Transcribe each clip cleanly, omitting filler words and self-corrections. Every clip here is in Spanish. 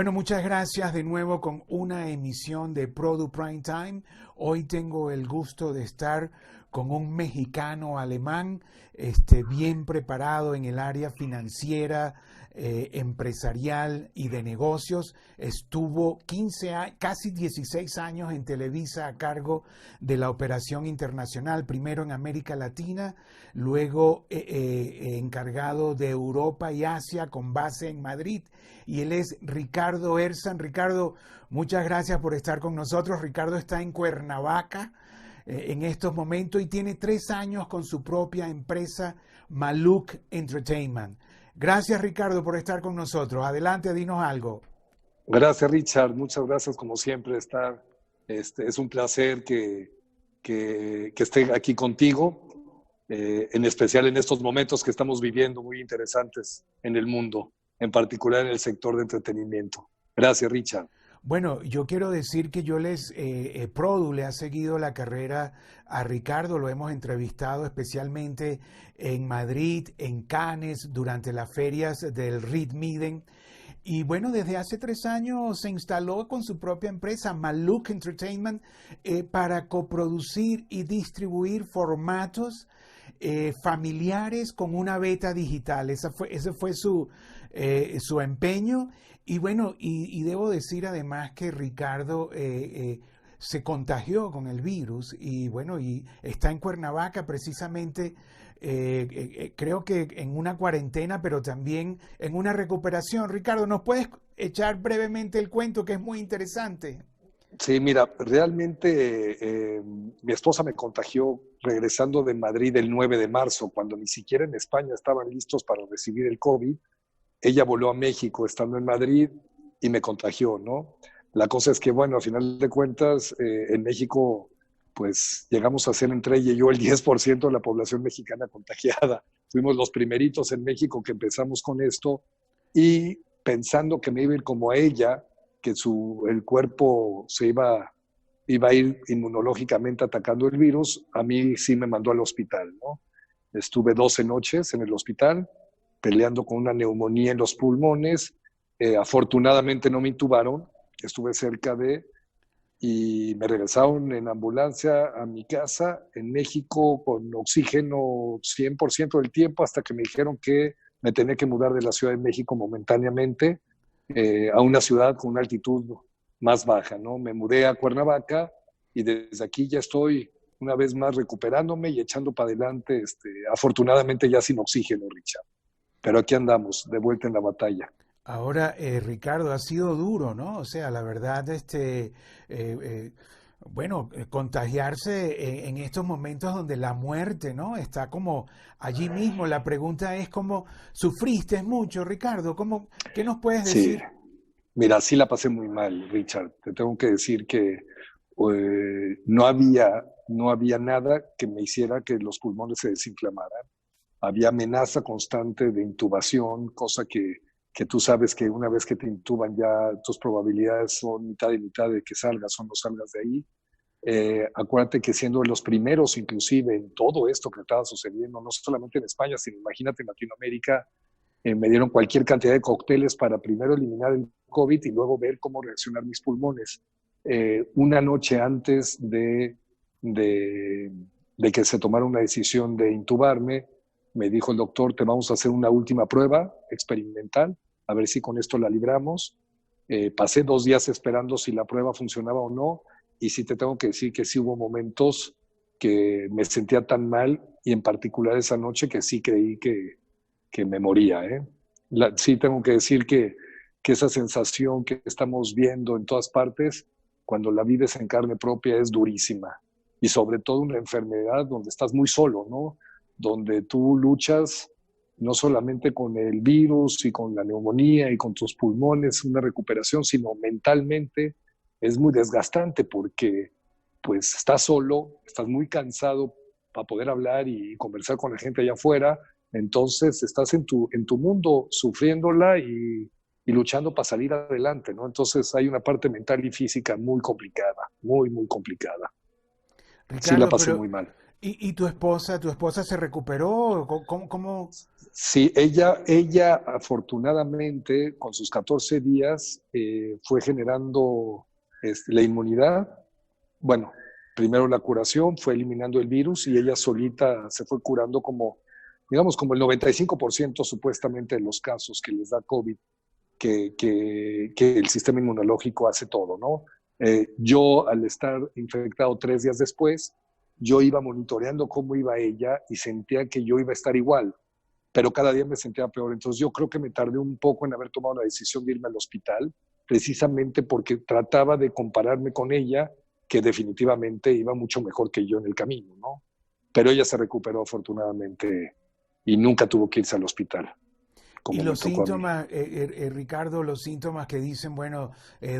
Bueno, muchas gracias de nuevo con una emisión de Produ Prime Time. Hoy tengo el gusto de estar con un mexicano alemán, bien preparado en el área financiera, empresarial y de negocios. Estuvo casi 16 años en Televisa a cargo de la operación internacional, primero en América Latina, luego encargado de Europa y Asia con base en Madrid. Y él es Ricardo Erzan. Ricardo, muchas gracias por estar con nosotros. Ricardo está en Cuernavaca en estos momentos y tiene 3 años con su propia empresa Maluk Entertainment. Gracias, Ricardo, por estar con nosotros. Adelante, dinos algo. Gracias, Richard. Muchas gracias, como siempre, estar. Es un placer que esté aquí contigo, en especial en estos momentos que estamos viviendo muy interesantes en el mundo, en particular en el sector de entretenimiento. Gracias, Richard. Bueno, yo quiero decir que Produ le ha seguido la carrera a Ricardo, lo hemos entrevistado especialmente en Madrid, en Cannes, durante las ferias del RIDMIDEN. Y bueno, desde hace 3 años se instaló con su propia empresa, Maluk Entertainment, para coproducir y distribuir formatos familiares con una beta digital. Ese fue su empeño. Y bueno, y debo decir además que Ricardo se contagió con el virus y bueno, y está en Cuernavaca precisamente, creo que en una cuarentena, pero también en una recuperación. Ricardo, ¿nos puedes echar brevemente el cuento que es muy interesante? Sí, mira, realmente mi esposa me contagió regresando de Madrid el 9 de marzo, cuando ni siquiera en España estaban listos para recibir el COVID. Ella voló a México estando en Madrid y me contagió, ¿no? La cosa es que, bueno, a final de cuentas, en México, pues llegamos a ser entre ella y yo el 10% de la población mexicana contagiada. Fuimos los primeritos en México que empezamos con esto y pensando que me iba a ir como a ella, que el cuerpo iba a ir inmunológicamente atacando el virus, a mí sí me mandó al hospital, ¿no? Estuve 12 noches en el hospital, peleando con una neumonía en los pulmones. Afortunadamente no me intubaron, estuve y me regresaron en ambulancia a mi casa en México con oxígeno 100% del tiempo, hasta que me dijeron que me tenía que mudar de la Ciudad de México momentáneamente a una ciudad con una altitud más baja, ¿no? Me mudé a Cuernavaca y desde aquí ya estoy una vez más recuperándome y echando para adelante, afortunadamente ya sin oxígeno, Richard. Pero aquí andamos, de vuelta en la batalla. Ahora, Ricardo, ha sido duro, ¿no? O sea, la verdad, contagiarse en estos momentos donde la muerte, ¿no? Está como allí mismo. La pregunta es cómo sufriste mucho, Ricardo. ¿Qué nos puedes Sí, decir? mira, sí la pasé muy mal, Richard. Te tengo que decir que no había nada que me hiciera que los pulmones se desinflamaran. Había amenaza constante de intubación, cosa que tú sabes que una vez que te intuban ya tus probabilidades son mitad y mitad de que salgas o no salgas de ahí. Acuérdate que siendo los primeros inclusive en todo esto que estaba sucediendo, no solamente en España, sino imagínate en Latinoamérica, me dieron cualquier cantidad de cócteles para primero eliminar el COVID y luego ver cómo reaccionar mis pulmones. Una noche antes de que se tomara una decisión de intubarme, me dijo el doctor, te vamos a hacer una última prueba experimental, a ver si con esto la libramos. Pasé 2 días esperando si la prueba funcionaba o no, y sí te tengo que decir que sí hubo momentos que me sentía tan mal, y en particular esa noche, que sí creí que me moría, ¿eh? Sí tengo que decir que esa sensación que estamos viendo en todas partes, cuando la vives en carne propia, es durísima. Y sobre todo una enfermedad donde estás muy solo, ¿no? Donde tú luchas no solamente con el virus y con la neumonía y con tus pulmones, una recuperación, sino mentalmente es muy desgastante, porque pues estás solo, estás muy cansado para poder hablar y conversar con la gente allá afuera. Entonces estás en tu mundo sufriéndola y luchando para salir adelante, ¿no? Entonces hay una parte mental y física muy complicada, muy, muy complicada. Sí la Ricardo, pasé pero muy mal. ¿Y tu esposa se recuperó? ¿Cómo? Sí, ella afortunadamente con sus 14 días fue generando la inmunidad. Bueno, primero la curación, fue eliminando el virus y ella solita se fue curando como, digamos, como el 95% supuestamente de los casos que les da COVID, que el sistema inmunológico hace todo, ¿no? Yo, al estar infectado 3 días después, yo iba monitoreando cómo iba ella y sentía que yo iba a estar igual, pero cada día me sentía peor. Entonces yo creo que me tardé un poco en haber tomado la decisión de irme al hospital, precisamente porque trataba de compararme con ella, que definitivamente iba mucho mejor que yo en el camino, ¿no? Pero ella se recuperó afortunadamente y nunca tuvo que irse al hospital, Y como me los tocó a mí. síntomas, Ricardo, los síntomas que dicen, bueno,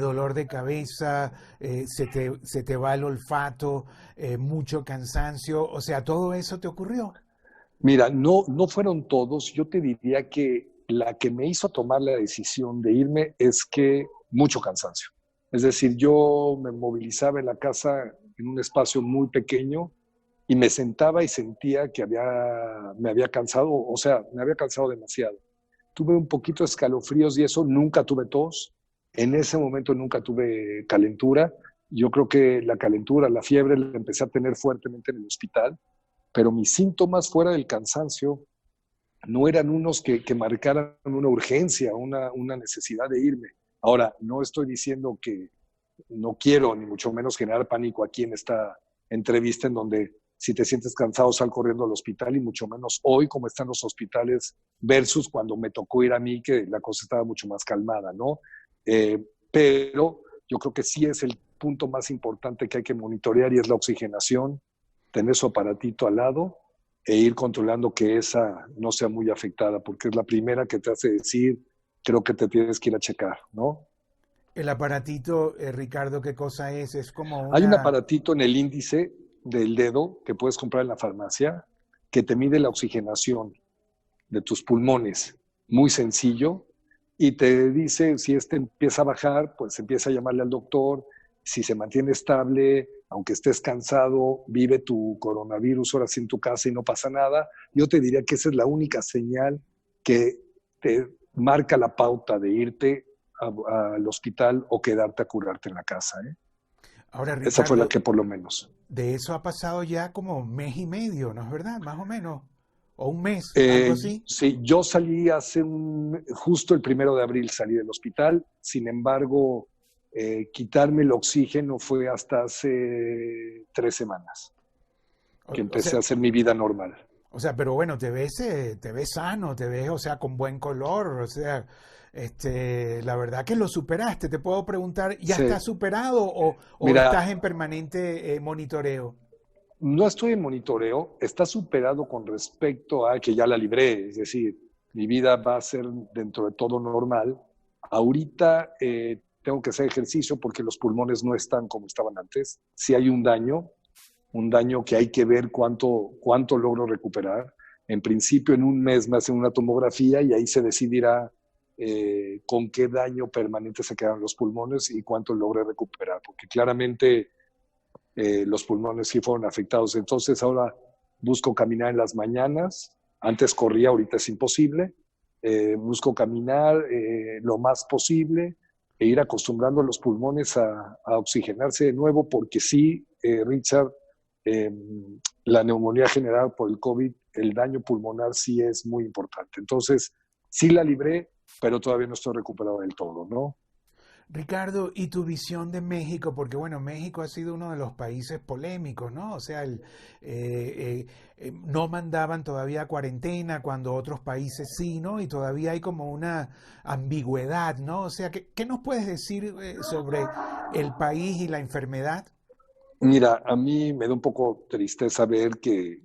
dolor de cabeza, se te va el olfato, mucho cansancio, o sea, ¿todo eso te ocurrió? Mira, no fueron todos. Yo te diría que la que me hizo tomar la decisión de irme es que mucho cansancio. Es decir, yo me movilizaba en la casa en un espacio muy pequeño y me sentaba y sentía que me había cansado, o sea, me había cansado demasiado. Tuve un poquito de escalofríos y eso, nunca tuve tos. En ese momento nunca tuve calentura. Yo creo que la calentura, la fiebre, la empecé a tener fuertemente en el hospital, pero mis síntomas fuera del cansancio no eran unos que marcaran una urgencia, una necesidad de irme. Ahora, no estoy diciendo que no quiero ni mucho menos generar pánico aquí en esta entrevista en donde si te sientes cansado sal corriendo al hospital y mucho menos hoy como están los hospitales versus cuando me tocó ir a mí que la cosa estaba mucho más calmada, ¿no? Pero yo creo que sí es el punto más importante que hay que monitorear y es la oxigenación, tener su aparatito al lado e ir controlando que esa no sea muy afectada, porque es la primera que te hace decir, creo que te tienes que ir a checar, ¿no? El aparatito, Ricardo, ¿qué cosa es? Es como Hay un una... aparatito en el índice del dedo que puedes comprar en la farmacia que te mide la oxigenación de tus pulmones, muy sencillo, y te dice si este empieza a bajar, pues empieza a llamarle al doctor, si se mantiene estable, aunque estés cansado, vive tu coronavirus ahora sí en tu casa y no pasa nada. Yo te diría que esa es la única señal que te marca la pauta de irte al hospital o quedarte a curarte en la casa, ¿eh? Ahora, Esa fue la Ricardo, que por lo menos. de eso ha pasado ya como mes y medio, ¿no es verdad? Más o menos. O un mes, algo así. Sí, yo salí justo el 1 de abril salí del hospital, sin embargo, quitarme el oxígeno fue hasta hace 3 semanas O, que o empecé sea, a hacer mi vida normal. pero bueno, te ves sano, te ves, o sea, con buen color, o sea, la verdad que lo superaste. Te puedo preguntar, ¿ya Sí, estás superado o mira, estás en permanente monitoreo? no estoy en monitoreo, está superado con respecto a que ya la libré, es decir, mi vida va a ser dentro de todo normal. Ahorita tengo que hacer ejercicio porque los pulmones no están como estaban antes. Si hay un daño que hay que ver cuánto logro recuperar. En principio, en un mes me hacen una tomografía y ahí se decidirá con qué daño permanente se quedan los pulmones y cuánto logré recuperar, porque claramente los pulmones sí fueron afectados. Entonces ahora busco caminar en las mañanas. Antes corría, ahorita es imposible. Busco caminar lo más posible e ir acostumbrando a los pulmones a oxigenarse de nuevo, porque sí, Richard, eh, la neumonía generada por el COVID, el daño pulmonar sí es muy importante. Entonces, sí la libré, pero todavía no estoy recuperado del todo, ¿no? Ricardo, ¿y tu visión de México? Porque bueno, México ha sido uno de los países polémicos, ¿no? O sea, no mandaban todavía cuarentena cuando otros países sí, ¿no? Y todavía hay como una ambigüedad, ¿no? O sea, ¿qué nos puedes decir sobre el país y la enfermedad? Mira, a mí me da un poco tristeza ver que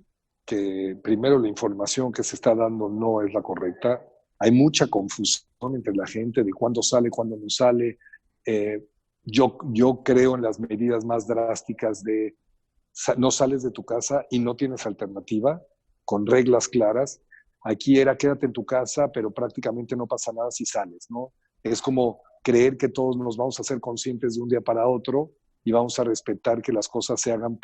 primero la información que se está dando no es la correcta. Hay mucha confusión entre la gente de cuándo sale, cuándo no sale. Eh, yo creo en las medidas más drásticas de no sales de tu casa y no tienes alternativa, con reglas claras. Aquí era quédate en tu casa, pero prácticamente no pasa nada si sales, ¿no? Es como creer que todos nos vamos a ser conscientes de un día para otro y vamos a respetar que las cosas se hagan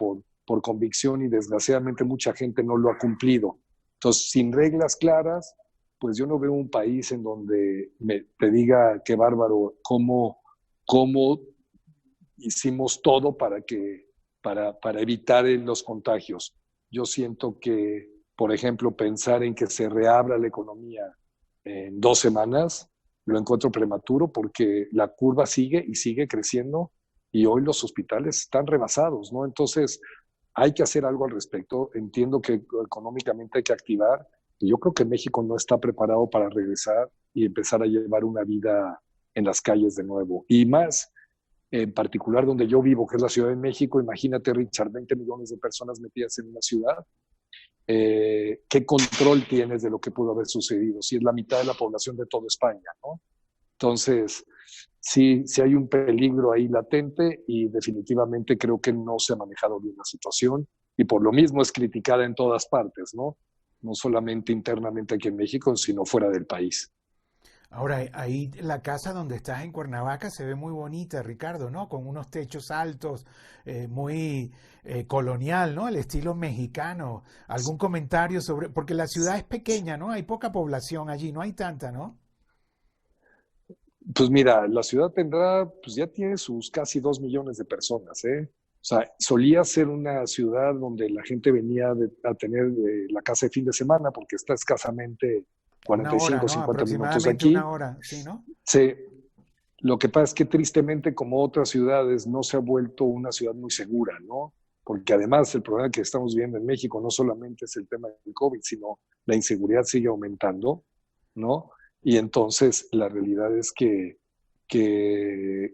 por convicción y desgraciadamente mucha gente no lo ha cumplido. Entonces, sin reglas claras, pues yo no veo un país en donde te diga qué bárbaro, cómo hicimos todo para evitar los contagios. Yo siento que, por ejemplo, pensar en que se reabra la economía en 2 semanas, lo encuentro prematuro porque la curva sigue y sigue creciendo y hoy los hospitales están rebasados, ¿no? Entonces, hay que hacer algo al respecto. Entiendo que económicamente hay que activar y yo creo que México no está preparado para regresar y empezar a llevar una vida en las calles de nuevo. Y más, en particular donde yo vivo, que es la Ciudad de México, imagínate, Richard, 20 millones de personas metidas en una ciudad. ¿Qué control tienes de lo que pudo haber sucedido? Si es la mitad de la población de toda España, ¿no? Entonces, sí hay un peligro ahí latente y definitivamente creo que no se ha manejado bien la situación y por lo mismo es criticada en todas partes, ¿no? No solamente internamente aquí en México, sino fuera del país. Ahora, ahí la casa donde estás en Cuernavaca se ve muy bonita, Ricardo, ¿no? Con unos techos altos, muy colonial, ¿no? El estilo mexicano. ¿Algún comentario sobre...? Porque la ciudad es pequeña, ¿no? Hay poca población allí, no hay tanta, ¿no? Pues mira, la ciudad tendrá, pues ya tiene sus casi 2 millones de personas, ¿eh? O sea, solía ser una ciudad donde la gente venía a tener la casa de fin de semana porque está escasamente Una hora, 45, ¿no? 50 minutos de Aproximadamente una aquí. hora, ¿sí, no? Se, lo que pasa es que tristemente, como otras ciudades, no se ha vuelto una ciudad muy segura, ¿no? Porque además el problema que estamos viendo en México no solamente es el tema del COVID, sino la inseguridad sigue aumentando, ¿no? Y entonces la realidad es que, que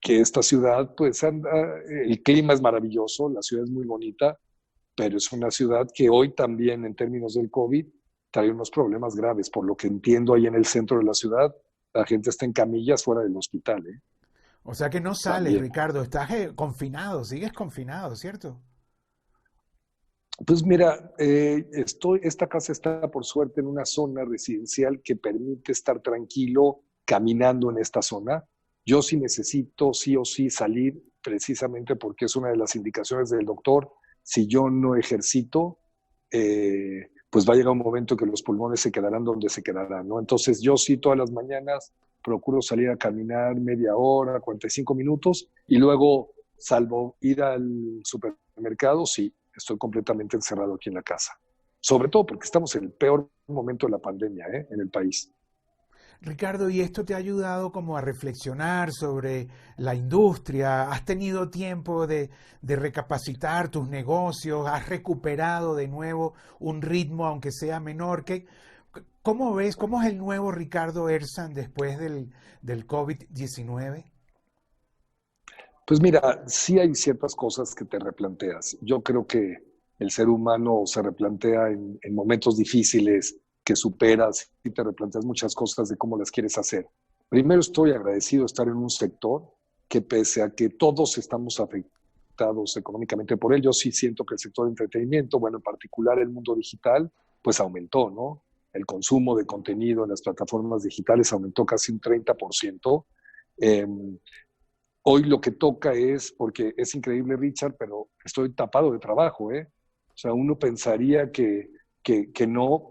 esta ciudad, pues anda, el clima es maravilloso, la ciudad es muy bonita, pero es una ciudad que hoy también en términos del COVID trae unos problemas graves. Por lo que entiendo, ahí en el centro de la ciudad, la gente está en camillas fuera del hospital, ¿eh? O sea que no sales, También. Ricardo, estás confinado, sigues confinado, ¿cierto? Pues mira, esta casa está por suerte en una zona residencial que permite estar tranquilo caminando en esta zona. Yo sí necesito sí o sí salir precisamente porque es una de las indicaciones del doctor. Si yo no ejercito, pues va a llegar un momento que los pulmones se quedarán donde se quedarán, ¿no? Entonces yo sí todas las mañanas procuro salir a caminar media hora, 45 minutos y luego, salvo ir al supermercado, sí, estoy completamente encerrado aquí en la casa. Sobre todo porque estamos en el peor momento de la pandemia, en el país. Ricardo, ¿y esto te ha ayudado como a reflexionar sobre la industria? ¿Has tenido tiempo de recapacitar tus negocios? ¿Has recuperado de nuevo un ritmo, aunque sea menor? ¿Cómo ves, cómo es el nuevo Ricardo Ersan después del COVID-19? Pues mira, sí hay ciertas cosas que te replanteas. Yo creo que el ser humano se replantea en momentos difíciles que superas y te replanteas muchas cosas de cómo las quieres hacer. Primero estoy agradecido de estar en un sector que pese a que todos estamos afectados económicamente por él, yo sí siento que el sector de entretenimiento, bueno, en particular el mundo digital, pues aumentó, ¿no? El consumo de contenido en las plataformas digitales aumentó casi un 30%. Eh, Hoy lo que toca es, porque es increíble, Richard, pero estoy tapado de trabajo, ¿eh? O sea, uno pensaría que no,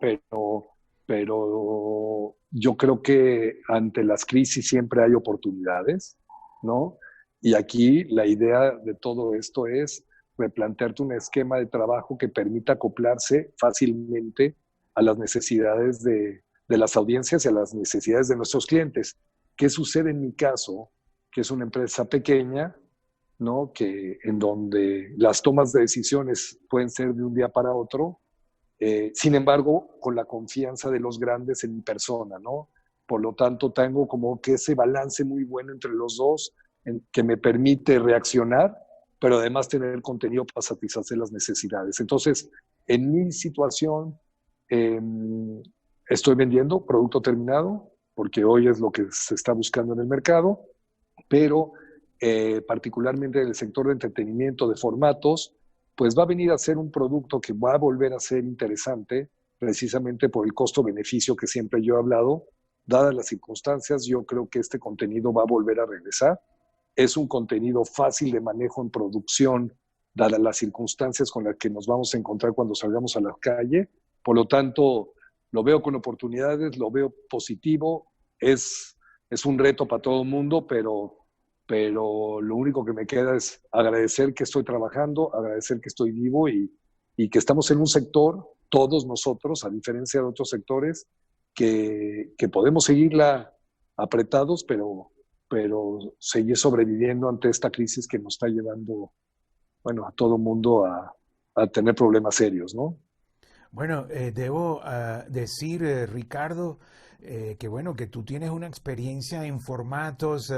pero yo creo que ante las crisis siempre hay oportunidades, ¿no? Y aquí la idea de todo esto es replantearte un esquema de trabajo que permita acoplarse fácilmente a las necesidades de las audiencias y a las necesidades de nuestros clientes. ¿Qué sucede en mi caso? Que es una empresa pequeña, ¿no? Que en donde las tomas de decisiones pueden ser de un día para otro, sin embargo, con la confianza de los grandes en mi persona, ¿no? Por lo tanto, tengo como que ese balance muy bueno entre los dos, que me permite reaccionar, pero además tener contenido para satisfacer las necesidades. Entonces, en mi situación, eh, estoy vendiendo producto terminado, porque hoy es lo que se está buscando en el mercado, pero particularmente en el sector de entretenimiento, de formatos, pues va a venir a ser un producto que va a volver a ser interesante, precisamente por el costo-beneficio que siempre yo he hablado. Dadas las circunstancias, yo creo que este contenido va a volver a regresar. Es un contenido fácil de manejo en producción dadas las circunstancias con las que nos vamos a encontrar cuando salgamos a la calle. Por lo tanto, lo veo con oportunidades, lo veo positivo, es un reto para todo el mundo, pero lo único que me queda es agradecer que estoy trabajando, agradecer que estoy vivo y que estamos en un sector, todos nosotros, a diferencia de otros sectores, que podemos seguirla apretados, pero seguir sobreviviendo ante esta crisis que nos está llevando, bueno, a todo mundo a tener problemas serios, ¿no? Bueno, debo decir, Ricardo, que bueno, que tú tienes una experiencia en formatos,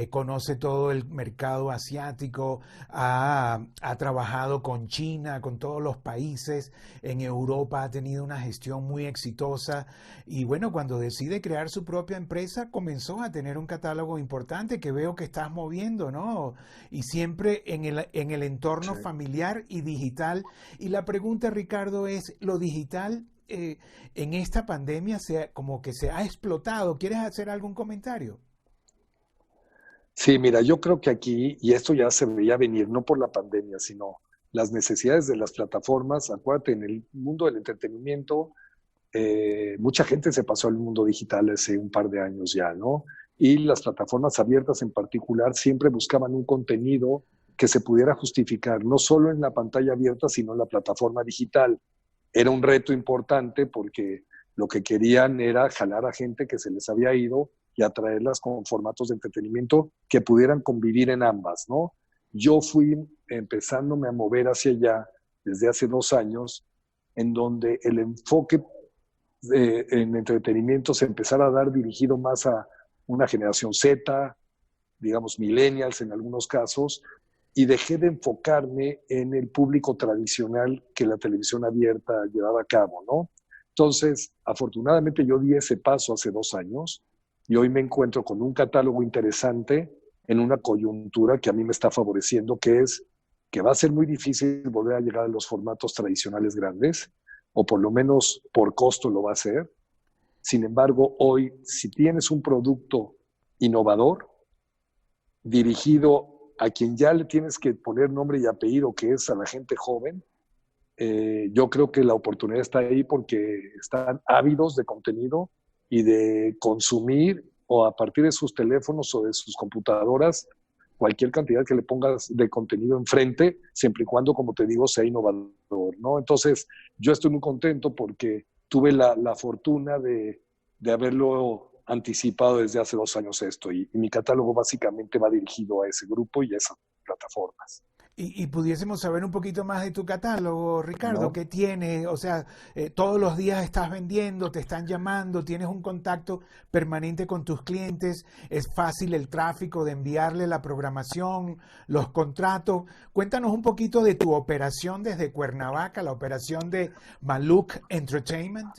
conoce todo el mercado asiático, ha trabajado con China, con todos los países, en Europa ha tenido una gestión muy exitosa y bueno, cuando decide crear su propia empresa, comenzó a tener un catálogo importante que veo que estás moviendo, ¿no? Y siempre en el entorno Sí. familiar y digital. Y la pregunta, Ricardo, es, ¿lo digital en esta pandemia como que se ha explotado? ¿Quieres hacer algún comentario? Sí, mira, yo creo que aquí, y esto ya se veía venir, no por la pandemia, sino las necesidades de las plataformas. Acuérdate, en el mundo del entretenimiento, mucha gente se pasó al mundo digital hace un par de años ya, ¿no? Y las plataformas abiertas en particular siempre buscaban un contenido que se pudiera justificar, no solo en la pantalla abierta, sino en la plataforma digital. Era un reto importante porque lo que querían era jalar a gente que se les había ido y atraerlas con formatos de entretenimiento que pudieran convivir en ambas, ¿no? Yo fui empezándome a mover hacia allá desde hace 2 años, en donde el enfoque en entretenimiento se empezara a dar dirigido más a una generación Z, digamos millennials en algunos casos, y dejé de enfocarme en el público tradicional que la televisión abierta llevaba a cabo, ¿no? Entonces, afortunadamente yo di ese paso hace 2 años y hoy me encuentro con un catálogo interesante en una coyuntura que a mí me está favoreciendo, que es que va a ser muy difícil volver a llegar a los formatos tradicionales grandes, o por lo menos por costo lo va a hacer. Sin embargo, hoy, si tienes un producto innovador, dirigido a quien ya le tienes que poner nombre y apellido, que es a la gente joven, yo creo que la oportunidad está ahí porque están ávidos de contenido y de consumir o a partir de sus teléfonos o de sus computadoras cualquier cantidad que le pongas de contenido enfrente, siempre y cuando, como te digo, sea innovador, ¿no? Entonces, yo estoy muy contento porque tuve la fortuna de haberlo anticipado desde hace 2 años esto y mi catálogo básicamente va dirigido a ese grupo y a esas plataformas, Y pudiésemos saber un poquito más de tu catálogo, Ricardo, ¿no? ¿qué tienes? O sea, todos los días estás vendiendo, te están llamando, tienes un contacto permanente con tus clientes, es fácil el tráfico de enviarle la programación, los contratos. Cuéntanos un poquito de tu operación desde Cuernavaca, la operación de Maluk Entertainment.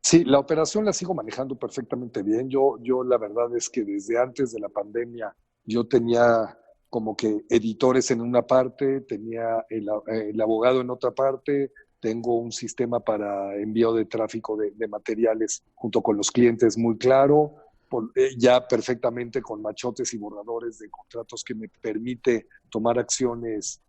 Sí, la operación la sigo manejando perfectamente bien. Yo la verdad es que desde antes de la pandemia yo tenía como que editores en una parte, tenía el abogado en otra parte, tengo un sistema para envío de tráfico de materiales junto con los clientes muy claro, ya perfectamente con machotes y borradores de contratos que me permite tomar acciones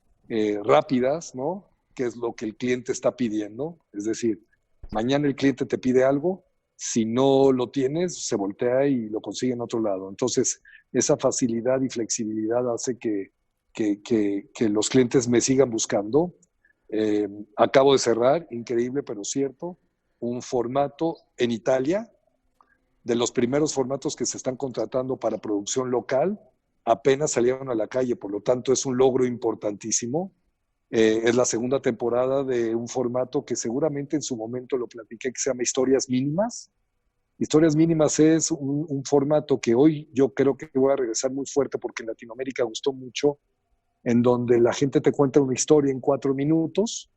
rápidas, ¿no? Que es lo que el cliente está pidiendo. Es decir, mañana el cliente te pide algo, si no lo tienes, se voltea y lo consigue en otro lado. Entonces, esa facilidad y flexibilidad hace que los clientes me sigan buscando. Acabo de cerrar, increíble pero cierto, un formato en Italia, de los primeros formatos que se están contratando para producción local, apenas salieron a la calle, por lo tanto es un logro importantísimo. Es la segunda temporada de un formato que seguramente en su momento lo platiqué, que se llama Historias Mínimas. Historias Mínimas es un formato que hoy yo creo que voy a regresar muy fuerte porque en Latinoamérica gustó mucho, en donde la gente te cuenta una historia en 4 minutos,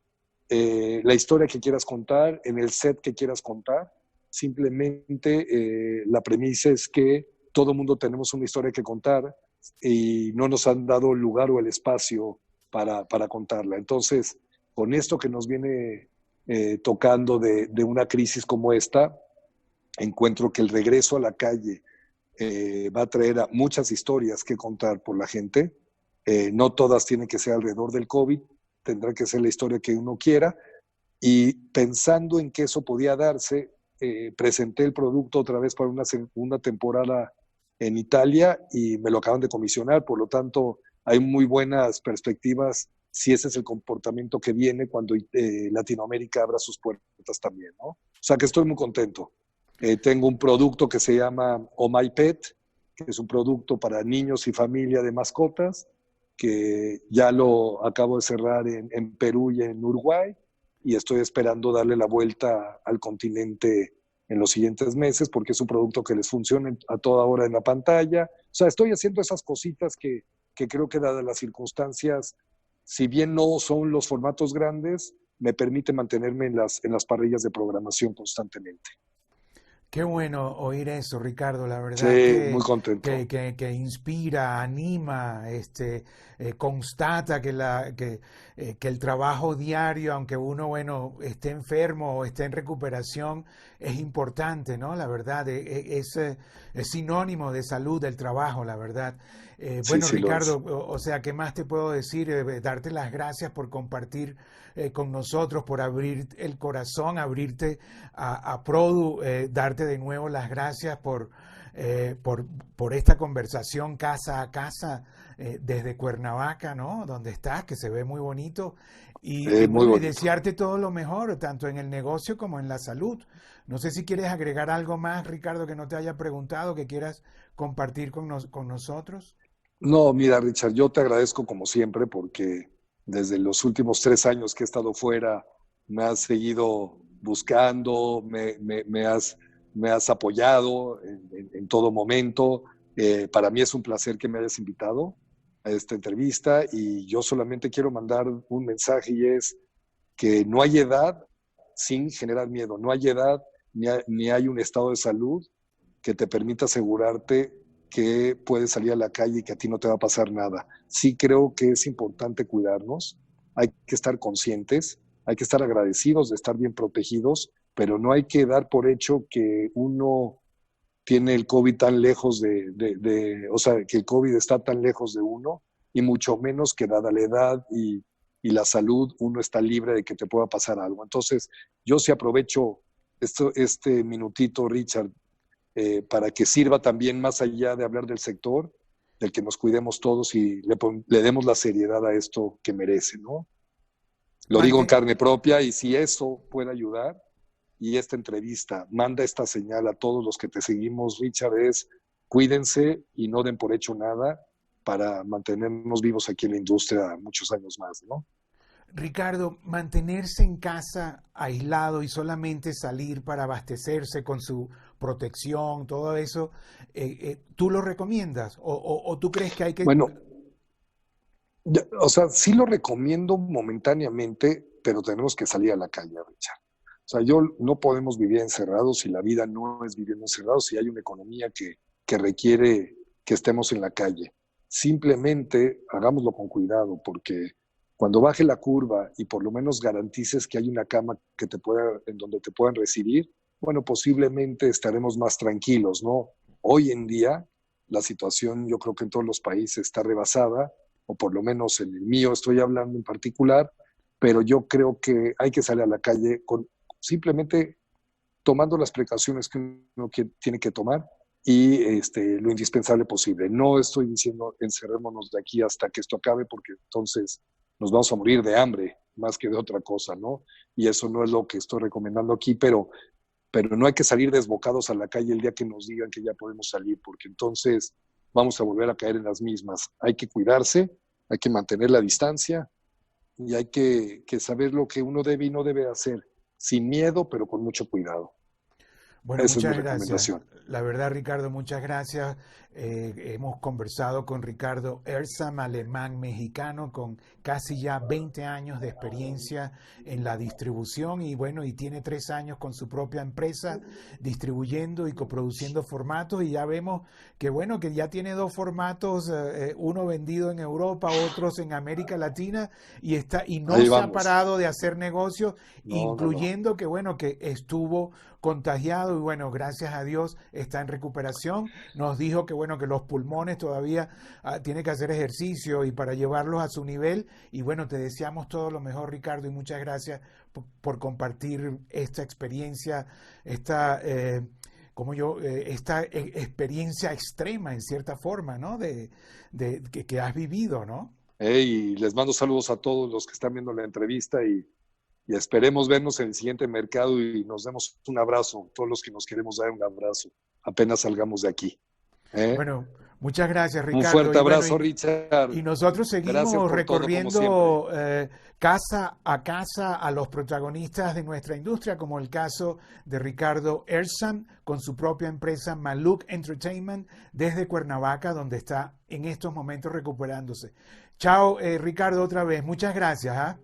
la historia que quieras contar, en el set que quieras contar. Simplemente la premisa es que todo mundo tenemos una historia que contar y no nos han dado el lugar o el espacio para contarla. Entonces, con esto que nos viene tocando de una crisis como esta, encuentro que el regreso a la calle va a traer a muchas historias que contar por la gente No todas tienen que ser alrededor del COVID, tendrá que ser la historia que uno quiera. Y pensando en que eso podía darse, presenté el producto otra vez para una segunda temporada en Italia y me lo acaban de comisionar, por lo tanto hay muy buenas perspectivas si ese es el comportamiento que viene cuando Latinoamérica abra sus puertas también, ¿no? O sea que estoy muy contento. Tengo un producto que se llama Oh My Pet, que es un producto para niños y familia de mascotas, que ya lo acabo de cerrar en Perú y en Uruguay, y estoy esperando darle la vuelta al continente en los siguientes meses, porque es un producto que les funciona a toda hora en la pantalla. O sea, estoy haciendo esas cositas que creo que dadas las circunstancias, si bien no son los formatos grandes, me permite mantenerme en las parrillas de programación constantemente. Qué bueno oír eso, Ricardo. La verdad Sí, muy contento. que inspira, anima, constata que el trabajo diario, aunque uno, bueno, esté enfermo o esté en recuperación, es importante, ¿no? La verdad, es sinónimo de salud del trabajo, la verdad. Sí, Bueno, sí lo Ricardo, es. o sea, ¿qué más te puedo decir? Darte las gracias por compartir con nosotros, por abrir el corazón, abrirte a Produ, darte de nuevo las gracias por esta conversación casa a casa desde Cuernavaca, ¿no? Donde estás, que se ve muy bonito. Y Muy bueno, y bonito. desearte todo lo mejor, tanto en el negocio como en la salud. No sé si quieres agregar algo más, Ricardo, que no te haya preguntado, que quieras compartir con nosotros. No, mira, Richard, yo te agradezco como siempre porque desde los últimos 3 años que he estado fuera, me has seguido buscando, me has apoyado en todo momento. Para mí es un placer que me hayas invitado a esta entrevista y yo solamente quiero mandar un mensaje y es que no hay edad sin generar miedo, no hay edad ni hay un estado de salud que te permita asegurarte que puedes salir a la calle y que a ti no te va a pasar nada. Sí creo que es importante cuidarnos, hay que estar conscientes, hay que estar agradecidos de estar bien protegidos, pero no hay que dar por hecho que uno tiene el COVID tan lejos o sea, que el COVID está tan lejos de uno, y mucho menos que dada la edad y la salud, uno está libre de que te pueda pasar algo. Entonces, yo sí aprovecho este minutito, Richard, para que sirva también más allá de hablar del sector, del que nos cuidemos todos y le demos la seriedad a esto que merece, ¿no? Lo digo en Mantén, carne propia y si eso puede ayudar y esta entrevista manda esta señal a todos los que te seguimos, Richard, es cuídense y no den por hecho nada para mantenernos vivos aquí en la industria muchos años más, ¿no? Ricardo, mantenerse en casa aislado y solamente salir para abastecerse con su protección, todo eso, ¿tú lo recomiendas? O tú crees que hay que... Bueno, o sea, sí lo recomiendo momentáneamente, pero tenemos que salir a la calle, Richard. O sea, no podemos vivir encerrados y la vida no es viviendo encerrados si hay una economía que requiere que estemos en la calle. Simplemente hagámoslo con cuidado, porque cuando baje la curva y por lo menos garantices que hay una cama en donde te puedan recibir, bueno, posiblemente estaremos más tranquilos, ¿no? Hoy en día la situación, yo creo que en todos los países está rebasada, o por lo menos en el mío estoy hablando en particular, pero yo creo que hay que salir a la calle simplemente tomando las precauciones que uno tiene que tomar y lo indispensable posible. No estoy diciendo encerrémonos de aquí hasta que esto acabe, porque entonces nos vamos a morir de hambre más que de otra cosa, ¿no? Y eso no es lo que estoy recomendando aquí, pero no hay que salir desbocados a la calle el día que nos digan que ya podemos salir, porque entonces vamos a volver a caer en las mismas. Hay que cuidarse, hay que mantener la distancia y hay que saber lo que uno debe y no debe hacer, sin miedo, pero con mucho cuidado. Bueno, Esa es mi muchas gracias. recomendación. La verdad, Ricardo, muchas gracias. Hemos conversado con Ricardo Ersam, alemán mexicano, con casi ya 20 años de experiencia en la distribución y bueno, y tiene 3 años con su propia empresa distribuyendo y coproduciendo formatos y ya vemos que bueno, que ya tiene 2 formatos, uno vendido en Europa, otros en América Latina y no Ahí se ha vamos. parado de hacer negocios, No, no, no. incluyendo que bueno, que estuvo contagiado y bueno, gracias a Dios está en recuperación. Nos dijo que bueno, que los pulmones todavía tiene que hacer ejercicio y para llevarlos a su nivel. Y bueno, te deseamos todo lo mejor, Ricardo, y muchas gracias por compartir esta experiencia, esta experiencia extrema en cierta forma, ¿no? Que has vivido, ¿no? Y les mando saludos a todos los que están viendo la entrevista y esperemos vernos en el siguiente mercado y nos demos un abrazo, todos los que nos queremos dar un abrazo, apenas salgamos de aquí. Bueno, muchas gracias, Un Ricardo. fuerte abrazo, Richard. Y nosotros seguimos recorriendo casa a casa a los protagonistas de nuestra industria, como el caso de Ricardo Erzan, con su propia empresa Maluk Entertainment, desde Cuernavaca, donde está en estos momentos recuperándose. Chao, Ricardo, otra vez. Muchas gracias.